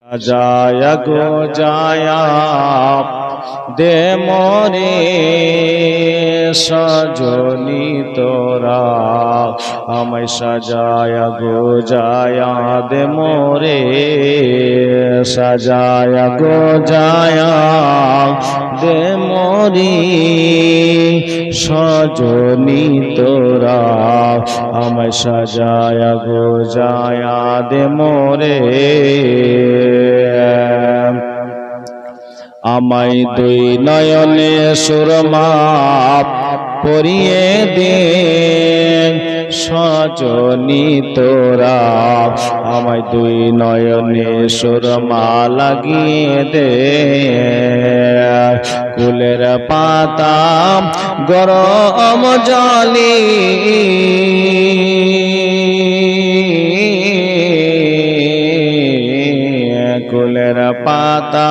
সাজায়া গো জায়া দে মোরে সজনী তোরা আমায় সাজায়া গো জায়া দে মোরে সাজায়া গো জায়া দে মোরে সজনী তোরা আমায় সাজায়া গো জায়া দে মোরে আমায় দুই নয়নে সুরমা পরিয়ে দে সজনী তোরা আমায় দুই নয়নে সুরমা লাগিয়ে দে কুলের পাতা গরম জলে কুলের পাতা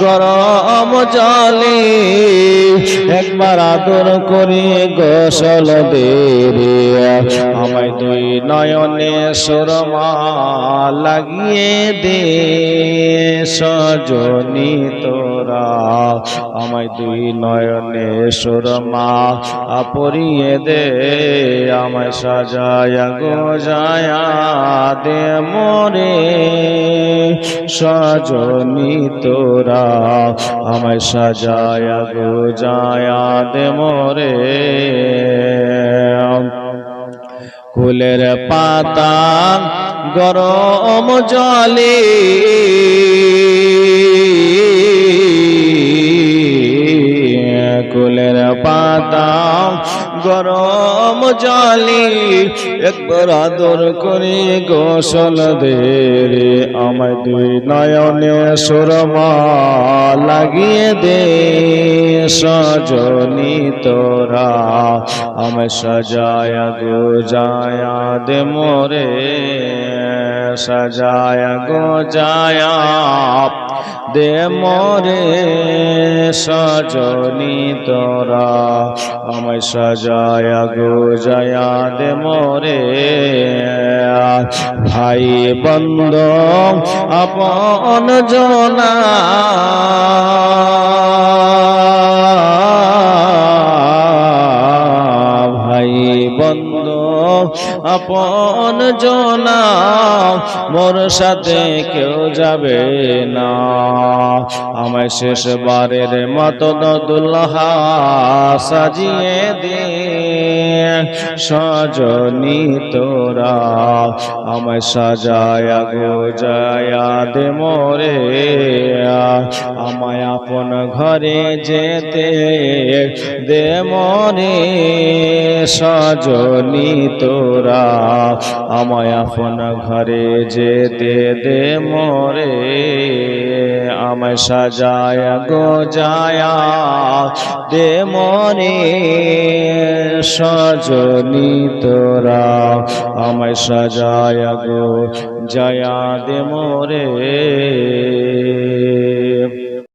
গরম জলে একবার আদর করে গোসল দে রে আমায় দুই নয়নে সুরমা লাগিয়ে দে সজনী তোরা আমায় দুই নয়নে সুরমা পরিয়ে দে আমায় সাজায়া গো জায়া দে মোরে সজনী তোরা আমায় সাজায়া গো জায়া দে মোরে কুলের পাতা গরম জলে কুলের পাতা গরম জলে একবার আদর করে গোসল দে রে আমায় দুই নয়নে সুরমা লাগিয়ে দে সজনী তোরা আমায় সাজায়া গো জায়া দে মোরে সাজায়া গো জায়া দে মোরে সজনী তোরা আমায় সাজায়া গো জায়া দে মোরে ভাই বন্ধু আপন জনা ভাই বন্ধু আপন জনা মোর সাথে কেউ যাবে না আমায় শেষবারের মতো দুল্হা সাজিয়ে দে সজনী তোরা আমায় সাজায়া গো জায়া দে মোরে আমায় আপন ঘরে যেতে দে মোরে সজনী তোরা আমায় আপন ঘরে যেতে দে মোরে আমায় সাজায়া গো জায়া দে মোরে সজনী তোরা আমায় সাজায়া গো জায়া দে মোরে।